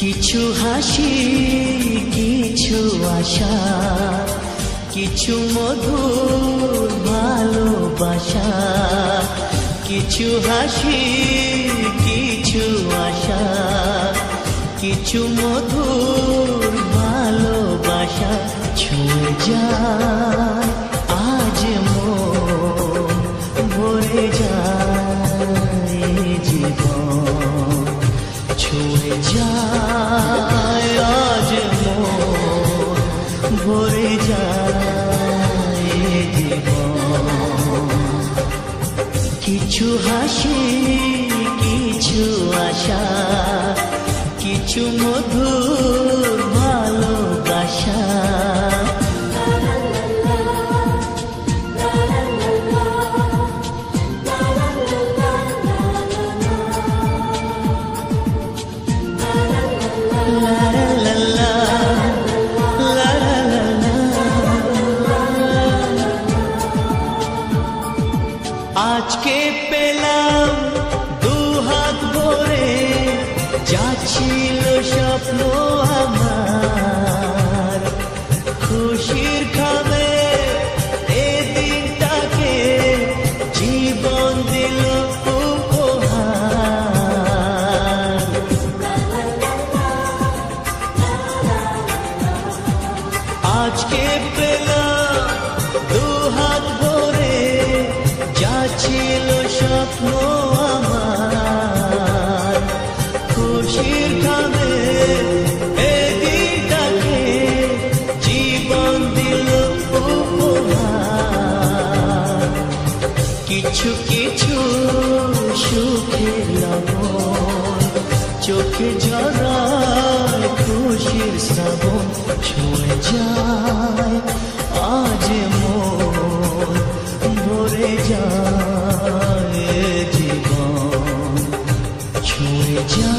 কিছু হাসি কিছু আশা কিছু মধুর ভালোবাসা কিছু হাসি কিছু আশা কিছু মধুর ভালোবাসা ছুঁয়ে যায় আজ মন ভরে যায় জীবন ছুঁয়ে যায় আজ মন ভরে যায় জীবন কিছু হাসি কিছু আশা কিছু মধুর ভালোবাসা আজকে পেলাম দু হাত ভরে যা ছিল স্বপ্ন আমার খুশির খাবে এ দিনটাকে জীবন দিল উপহার আজকে পেলাম দু হাত ভরে যা ছিল স্বপ্ন আমার খুশির খাবে এদিনটাকে জীবন দিল উপহার কিছু কিছু সুখের লবণ চোখে ঝরায় খুশির শ্রাবণ ছুঁয়ে যায় আজ মন ভরে যায় জীবন ছুঁয়ে যায়